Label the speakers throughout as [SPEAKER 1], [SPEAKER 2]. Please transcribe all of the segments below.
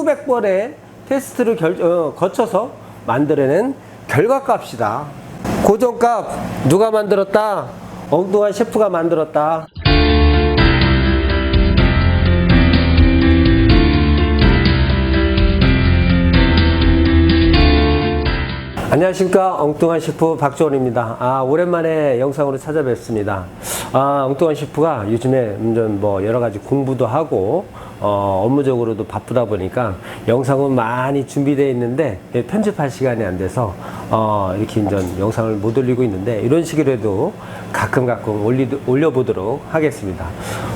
[SPEAKER 1] 수백 번의 테스트를 거쳐서 만들어낸 결과값이다. 고정값 누가 만들었다? 엉뚱한 셰프가 만들었다. 안녕하십니까, 엉뚱한 셰프 박주원입니다. 오랜만에 영상으로 찾아뵙습니다. 엉뚱한 셰프가 요즘에 뭐 여러 가지 공부도 하고 업무적으로도 바쁘다 보니까 영상은 많이 준비되어 있는데 편집할 시간이 안 돼서 이렇게 이제 영상을 못 올리고 있는데, 이런 식으로도 가끔 올려보도록 하겠습니다.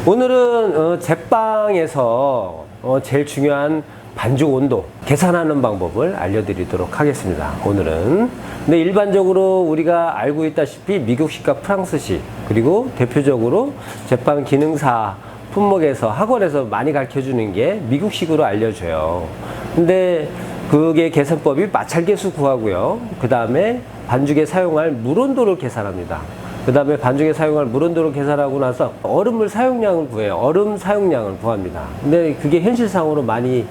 [SPEAKER 1] 오늘은 제빵에서 제일 중요한 반죽 온도 계산하는 방법을 알려드리도록 하겠습니다. 오늘은. 근데 일반적으로 우리가 알고 있다시피 미국식과 프랑스식, 그리고 대표적으로 제빵 기능사 품목에서 학원에서 많이 가르쳐주는 게 미국식으로 알려줘요. 근데 그게 계산법이 마찰계수 구하고요. 그 다음에 반죽에 사용할 물 온도를 계산합니다. 그 다음에 반죽에 사용할 물 온도를 계산하고 나서 얼음물 사용량을 구해요. 얼음 사용량을 구합니다. 근데 그게 현실상으로 많이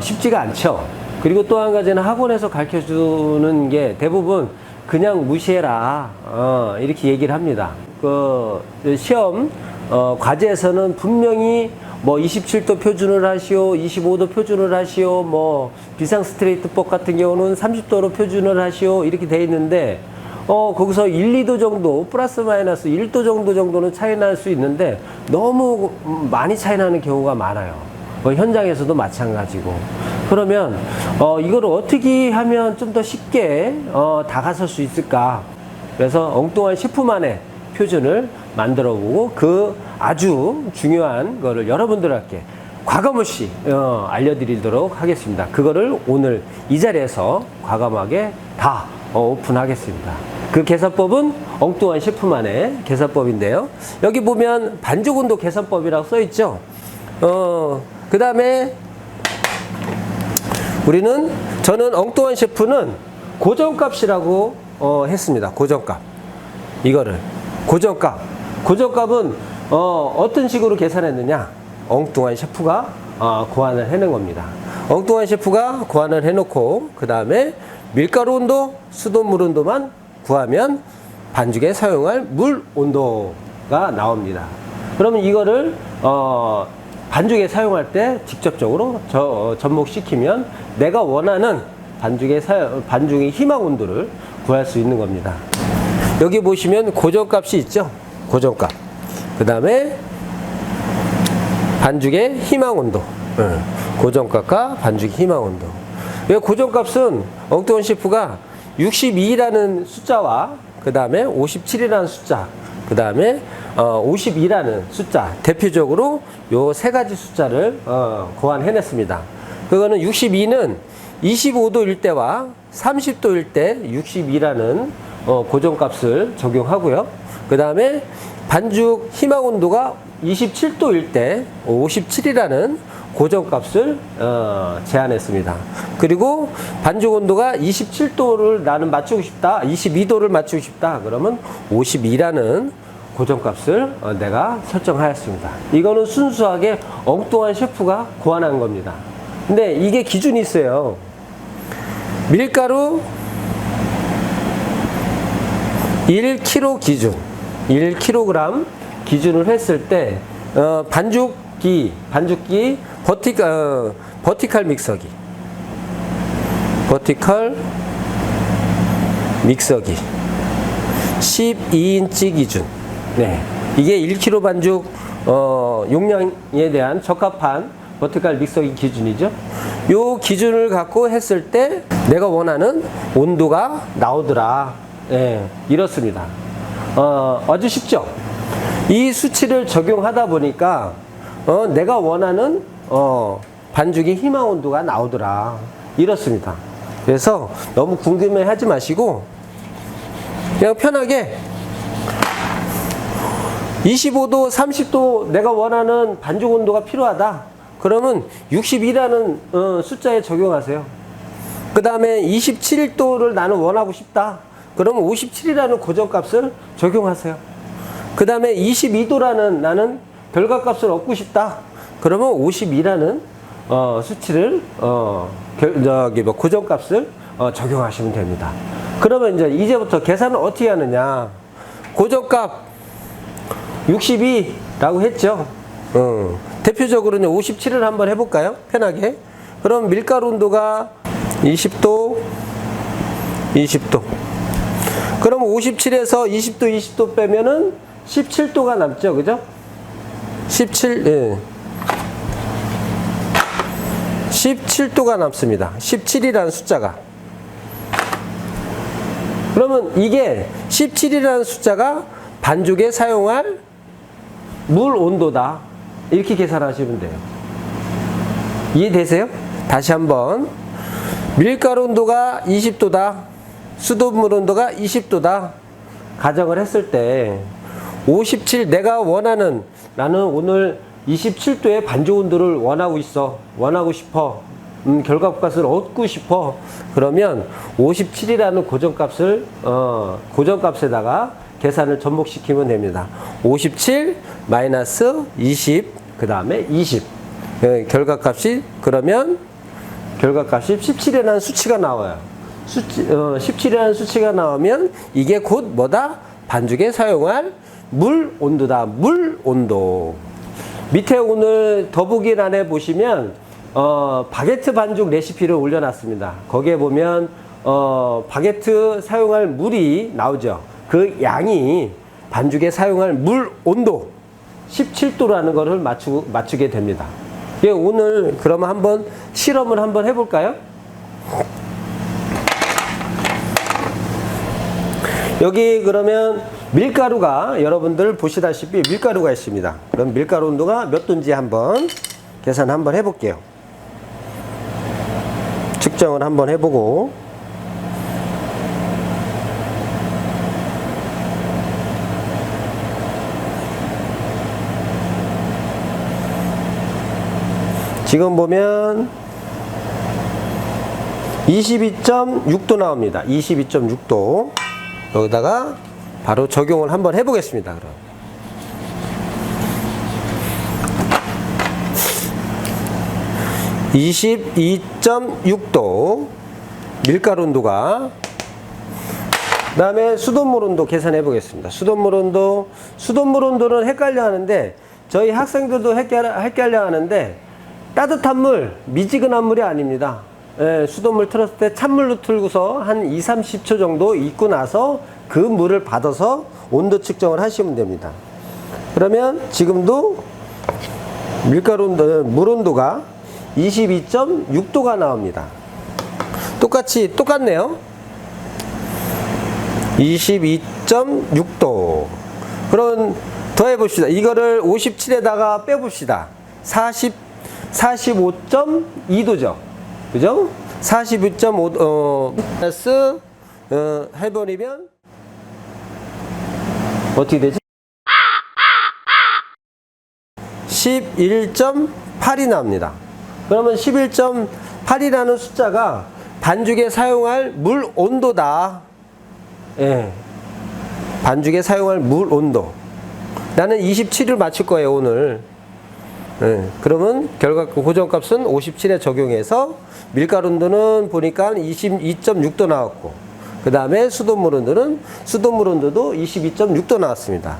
[SPEAKER 1] 쉽지가 않죠. 그리고 또 한 가지는 학원에서 가르쳐 주는 게 대부분 그냥 무시해라, 이렇게 얘기를 합니다. 시험 과제에서는 분명히 뭐 27도 표준을 하시오, 25도 표준을 하시오, 뭐 비상 스트레이트법 같은 경우는 30도로 표준을 하시오, 이렇게 돼 있는데 거기서 1, 2도 정도, 플러스 마이너스 1도 정도는 차이 날 수 있는데 너무 많이 차이 나는 경우가 많아요. 현장에서도 마찬가지고. 그러면 이걸 어떻게 하면 좀 더 쉽게 다가설 수 있을까? 그래서 엉뚱한 셰프만의 표준을 만들어 보고 그 아주 중요한 거를 여러분들께 과감없이 알려드리도록 하겠습니다. 그거를 오늘 이 자리에서 과감하게 다 오픈하겠습니다. 그 계산법은 엉뚱한 셰프만의 계산법인데요. 여기 보면 반죽 온도 계산법이라고 써 있죠. 그 다음에 저는 엉뚱한 셰프는 고정값이라고 했습니다. 고정값. 이거를 고정값은 어떤 식으로 계산했느냐? 엉뚱한 셰프가 고안을 해낸 겁니다. 엉뚱한 셰프가 고안을 해놓고 그 다음에 밀가루 온도, 수돗물 온도만 구하면 반죽에 사용할 물 온도가 나옵니다. 그러면 이거를 반죽에 사용할 때 직접적으로 접목시키면 내가 원하는 반죽의 희망 온도를 구할 수 있는 겁니다. 여기 보시면 고정값이 있죠? 고정값. 그 다음에 반죽의 희망 온도. 고정값과 반죽의 희망 온도. 이 고정값은 엉뚱한 셰프가 62라는 숫자와 그 다음에 57이라는 숫자, 그 다음에 52라는 숫자, 대표적으로 요 세 가지 숫자를 고안해냈습니다. 그거는 62는 25도일 때와 30도일 때 62라는 고정값을 적용하고요. 그 다음에 반죽 희망 온도가 27도일 때 57이라는 고정값을 제안했습니다. 그리고 반죽 온도가 27도를 나는 맞추고 싶다, 22도를 맞추고 싶다, 그러면 52라는 고정값을 내가 설정하였습니다. 이거는 순수하게 엉뚱한 셰프가 고안한 겁니다. 근데 이게 기준이 있어요. 밀가루 1kg 기준, 1kg 기준을 했을 때 반죽기 버티컬 믹서기 12인치 기준. 네, 이게 1kg 반죽 용량에 대한 적합한 버티컬 믹서기 기준이죠. 요 기준을 갖고 했을 때 내가 원하는 온도가 나오더라. 네, 이렇습니다. 아주 쉽죠? 이 수치를 적용하다 보니까 내가 원하는 반죽의 희망 온도가 나오더라. 이렇습니다. 그래서 너무 궁금해 하지 마시고 그냥 편하게 25도, 30도 내가 원하는 반죽 온도가 필요하다. 그러면 62라는 숫자에 적용하세요. 그 다음에 27도를 나는 원하고 싶다. 그러면 57이라는 고정값을 적용하세요. 그 다음에 22도라는 나는 결과값을 얻고 싶다. 그러면 52라는 수치를 뭐 고정값을 적용하시면 됩니다. 그러면 이제부터 계산을 어떻게 하느냐? 고정값 62라고 했죠. 대표적으로는 57을 한번 해볼까요? 편하게. 그럼 밀가루 온도가 20도, 20도. 그럼 57에서 20도, 20도 빼면은 17도가 남죠. 그죠? 17, 예. 17도가 남습니다. 17이라는 숫자가. 그러면 이게 17이라는 숫자가 반죽에 사용할 물 온도다. 이렇게 계산하시면 돼요. 이해되세요? 다시 한번. 밀가루 온도가 20도다. 수돗물 온도가 20도다. 가정을 했을 때 57, 내가 원하는, 나는 오늘 27도의 반죽 온도를 원하고 싶어. 결과값을 얻고 싶어. 그러면 57이라는 고정값에다가 계산을 접목시키면 됩니다. 57 마이너스 20, 그 다음에 20. 그러면 결과값이 17이라는 수치가 나와요. 17이라는 수치가 나오면 이게 곧 뭐다? 반죽에 사용할 물 온도다. 물 온도. 밑에 오늘 더보기란에 보시면 바게트 반죽 레시피를 올려놨습니다. 거기에 보면 바게트 사용할 물이 나오죠. 그 양이 반죽에 사용할 물 온도 17도라는 것을 맞추게 됩니다. 오늘 그러면 한번 실험을 한번 해볼까요? 여기 그러면 밀가루가, 여러분들 보시다시피 밀가루가 있습니다. 그럼 밀가루 온도가 몇 도인지 한번 계산 한번 해볼게요. 측정을 한번 해보고, 지금 보면 22.6도 나옵니다. 22.6도. 여기다가 바로 적용을 한번 해보겠습니다. 그럼 22.6도 밀가루 온도가, 그 다음에 수돗물 온도 계산해 보겠습니다. 수돗물 온도는 헷갈려 하는데, 저희 학생들도 헷갈려 하는데, 따뜻한 물, 미지근한 물이 아닙니다. 수돗물 틀었을 때 찬물로 틀고서 한 20-30초 정도 익고 나서 그 물을 받아서 온도 측정을 하시면 됩니다. 그러면 지금도 밀가루 온도, 물 온도가 22.6도가 나옵니다. 똑같네요. 22.6도. 그럼 더해 봅시다. 이거를 57에다가 빼봅시다. 45.2도죠. 그죠? 42.5, 플러스, 해버리면, 어떻게 되지? 11.8이 나옵니다. 그러면 11.8이라는 숫자가 반죽에 사용할 물 온도다. 예. 반죽에 사용할 물 온도. 나는 27을 맞출 거예요, 오늘. 예. 그러면 고정값은 57에 적용해서 밀가루 온도는 보니까 22.6도 나왔고, 그 다음에 수돗물 온도도 22.6도 나왔습니다.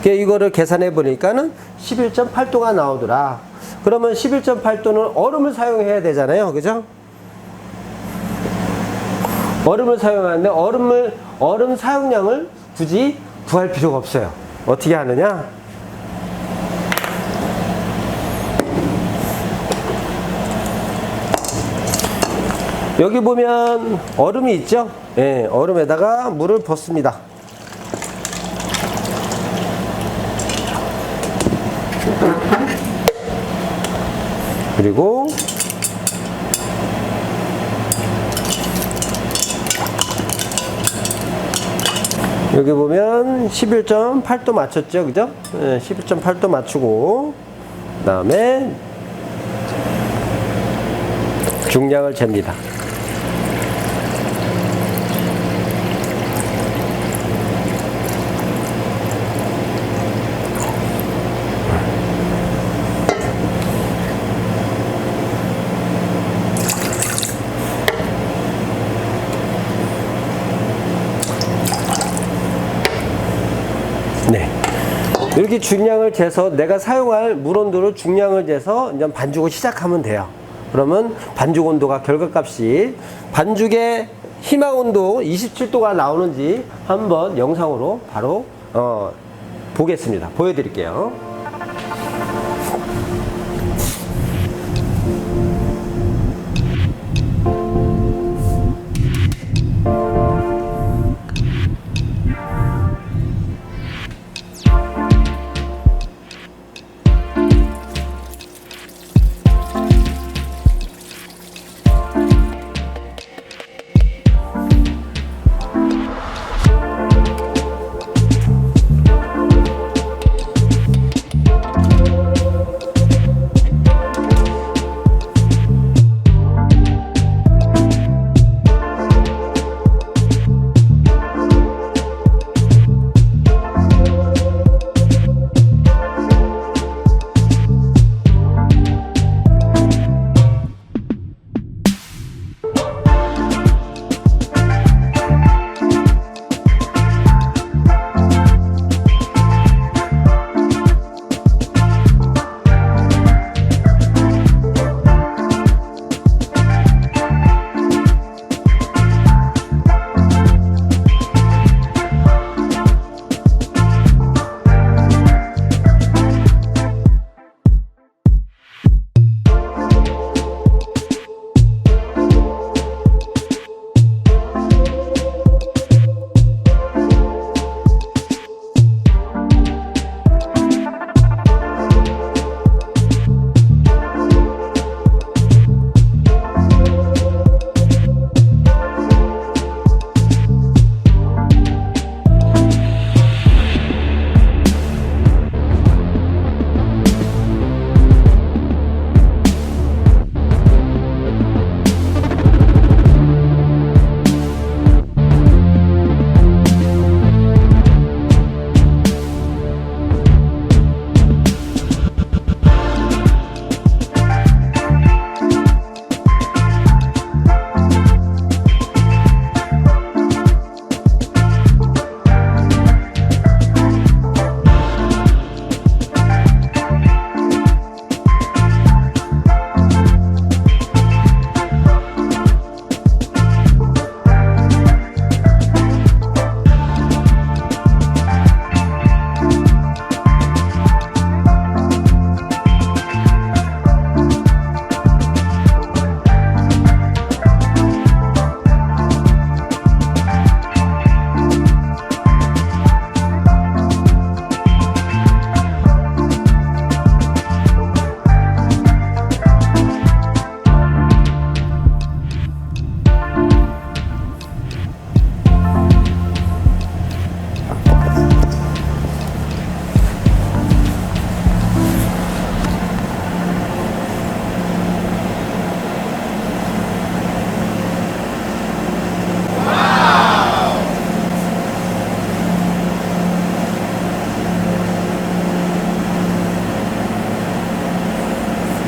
[SPEAKER 1] 이거를 계산해 보니까는 11.8도가 나오더라. 그러면 11.8도는 얼음을 사용해야 되잖아요. 그죠? 얼음을 사용하는데 얼음 사용량을 굳이 구할 필요가 없어요. 어떻게 하느냐? 여기 보면 얼음이 있죠? 예, 얼음에다가 물을 붓습니다. 그리고 여기 보면 11.8도 맞췄죠? 그죠? 예, 11.8도 맞추고, 그 다음에 중량을 잽니다. 이렇게 중량을 재서 내가 사용할 물 온도를 중량을 재서 이제 반죽을 시작하면 돼요. 그러면 반죽 온도가 결과값이 반죽의 희망 온도 27도가 나오는지 한번 영상으로 바로 보겠습니다. 보여드릴게요.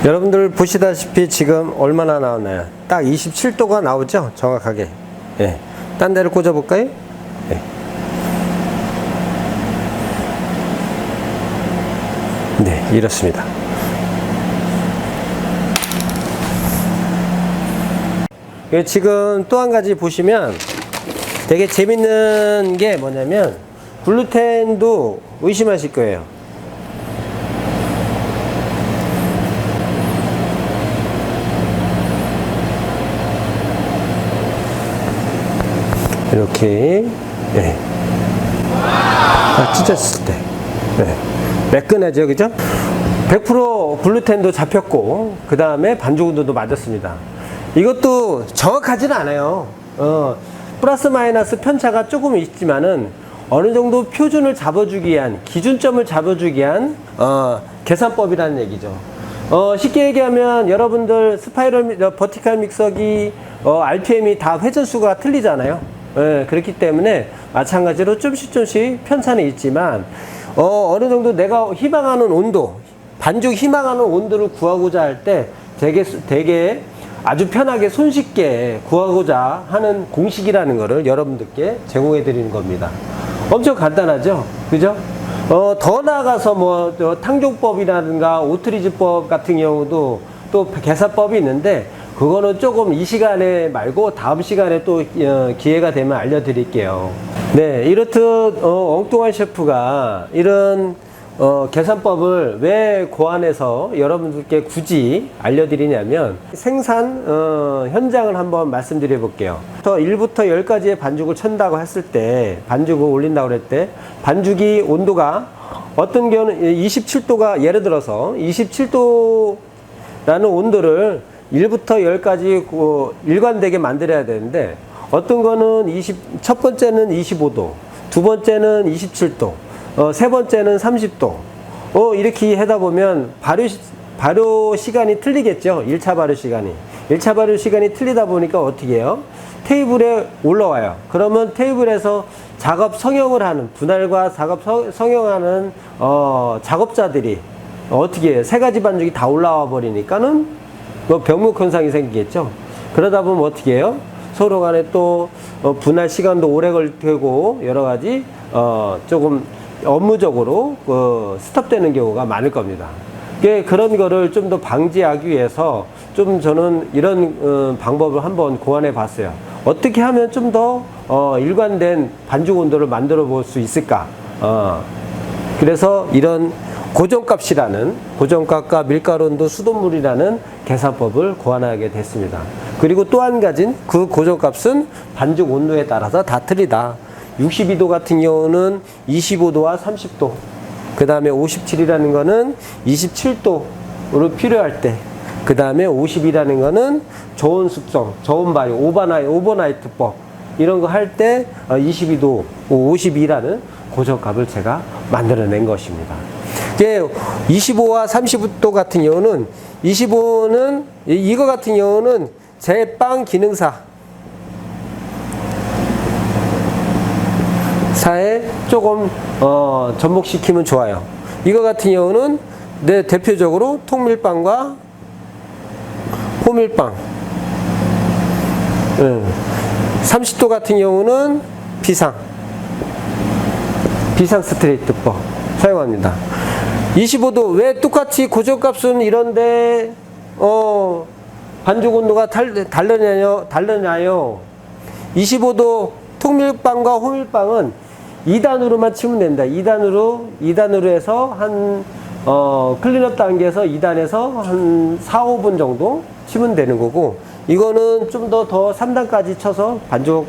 [SPEAKER 1] 여러분들 보시다시피 지금 얼마나 나왔나요? 딱 27도가 나오죠? 정확하게. 예. 딴 데를 꽂아 볼까요? 예. 네, 이렇습니다. 지금 또 한 가지 보시면 되게 재밌는 게 뭐냐면 글루텐도 의심하실 거예요. 이렇게 네. 찢었을 때 네. 매끈하죠, 그죠? 100% 글루텐도 잡혔고 그 다음에 반죽 온도도 맞았습니다. 이것도 정확하지는 않아요. 플러스 마이너스 편차가 조금 있지만은 어느 정도 표준을 잡아주기 위한, 기준점을 잡아주기 위한 계산법이라는 얘기죠. 쉽게 얘기하면 여러분들 스파이럴 버티컬 믹서기 RPM이 다 회전수가 틀리잖아요. 예, 그렇기 때문에 마찬가지로 조금씩 편차는 있지만 어느 정도 내가 희망하는 온도, 반죽 희망하는 온도를 구하고자 할 때 되게 아주 편하게 손쉽게 구하고자 하는 공식이라는 거를 여러분들께 제공해 드리는 겁니다. 엄청 간단하죠? 그죠? 더 나아가서 뭐 탕종법이라든가 오트리즈법 같은 경우도 또 계산법이 있는데 그거는 조금 이 시간에 말고 다음 시간에 또 기회가 되면 알려드릴게요. 네, 이렇듯 엉뚱한 셰프가 이런 계산법을 왜 고안해서 여러분들께 굳이 알려드리냐면 생산 현장을 한번 말씀드려 볼게요. 1부터 10까지의 반죽을 쳤다고 했을 때 반죽을 올린다고 그럴 때 반죽이 온도가 어떤 경우는 27도가 예를 들어서 27도라는 온도를 1부터 10까지 일관되게 만들어야 되는데 어떤 거는 첫 번째는 25도, 두 번째는 27도, 세 번째는 30도. 이렇게 하다 보면 발효 시간이 틀리겠죠. 1차 발효 시간이. 1차 발효 시간이 틀리다 보니까 어떻게 해요? 테이블에 올라와요. 그러면 테이블에서 작업 성형을 하는, 분할과 작업 성형하는, 작업자들이 어떻게 해요? 세 가지 반죽이 다 올라와 버리니까는 병목 현상이 생기겠죠. 그러다 보면 어떻게 해요? 서로 간에 또 분할 시간도 오래 걸리고 여러 가지 조금 업무적으로 스톱되는 경우가 많을 겁니다. 그런 거를 좀 더 방지하기 위해서 좀 저는 이런 방법을 한번 고안해 봤어요. 어떻게 하면 좀 더 일관된 반죽 온도를 만들어 볼 수 있을까? 그래서 이런 고정값과 밀가루 온도 수돗물이라는 계산법을 고안하게 됐습니다. 그리고 또 한 가지는 그 고정값은 반죽 온도에 따라서 다 틀리다. 62도 같은 경우는 25도와 30도, 그 다음에 57이라는 거는 27도로 필요할 때, 그 다음에 50이라는 거는 저온 숙성, 저온 발효, 오버나이트법 이런 거 할 때 22도, 52라는 고정값을 제가 만들어낸 것입니다. 25와 30도 같은 경우는 25는 이거 같은 경우는 제빵 기능사 사에 조금 접목시키면 좋아요. 이거 같은 경우는 대표적으로 통밀빵과 호밀빵. 30도 같은 경우는 비상 스트레이트법 사용합니다. 25도 왜 똑같이 고정값은 이런데 반죽 온도가 다르냐요? 25도 통밀빵과 호밀빵은 2단으로만 치면 된다. 2단으로 해서 클린업 단계에서 2단에서 한 4, 5분 정도 치면 되는 거고, 이거는 좀 더 3단까지 쳐서 반죽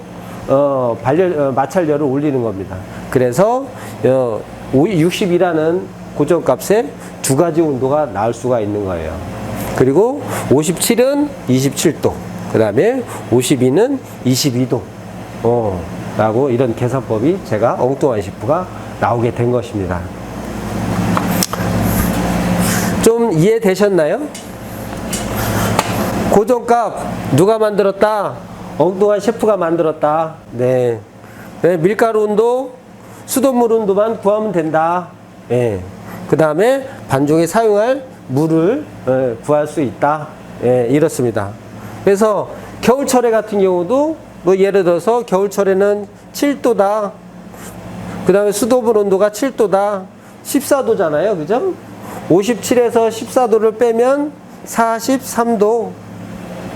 [SPEAKER 1] 마찰열을 올리는 겁니다. 그래서 60이라는 고정값에 두 가지 온도가 나올 수가 있는 거예요. 그리고 57은 27도, 그 다음에 52는 22도 라고 이런 계산법이 제가 엉뚱한 셰프가 나오게 된 것입니다. 좀 이해되셨나요? 고정값 누가 만들었다? 엉뚱한 셰프가 만들었다. 네. 밀가루 온도, 수돗물 온도만 구하면 된다. 네. 그 다음에 반죽에 사용할 물을 구할 수 있다. 네, 이렇습니다. 그래서 겨울철에 같은 경우도 예를 들어서 겨울철에는 7도다. 그 다음에 수돗물 온도가 7도다. 14도잖아요. 그죠? 57에서 14도를 빼면 43도.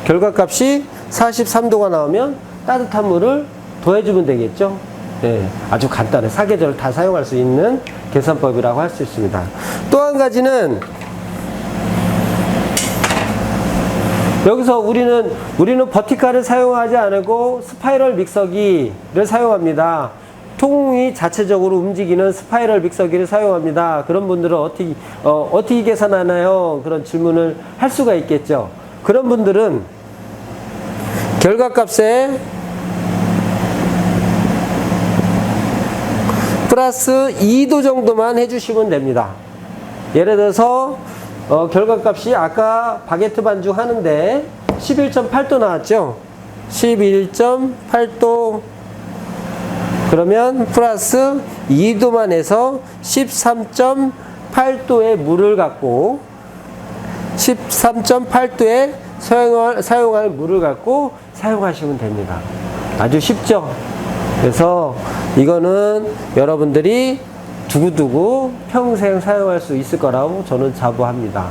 [SPEAKER 1] 결과값이 43도가 나오면 따뜻한 물을 더해주면 되겠죠. 네, 아주 간단해. 사계절을 다 사용할 수 있는 계산법이라고 할 수 있습니다. 또 한 가지는 여기서 우리는 버티칼을 사용하지 않고 스파이럴 믹서기를 사용합니다. 통이 자체적으로 움직이는 스파이럴 믹서기를 사용합니다. 그런 분들은 어떻게 계산하나요? 그런 질문을 할 수가 있겠죠. 그런 분들은 결과값에 플러스 2도 정도만 해주시면 됩니다. 예를 들어서 결과값이 아까 바게트 반죽 하는데 11.8도 나왔죠? 11.8도. 그러면 플러스 2도만 해서 13.8도의 물을 갖고 13.8도에 사용할 물을 갖고 사용하시면 됩니다. 아주 쉽죠? 그래서 이거는 여러분들이 두고두고 평생 사용할 수 있을 거라고 저는 자부합니다.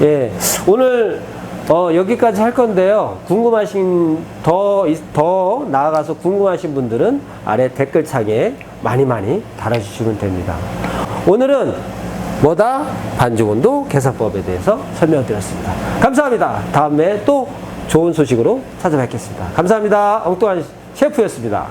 [SPEAKER 1] 예, 오늘 여기까지 할 건데요. 궁금하신 더 나아가서 궁금하신 분들은 아래 댓글창에 많이 달아주시면 됩니다. 오늘은 뭐다? 반죽온도 계산법에 대해서 설명드렸습니다. 감사합니다. 다음에 또 좋은 소식으로 찾아뵙겠습니다. 감사합니다. 엉뚱한 셰프였습니다.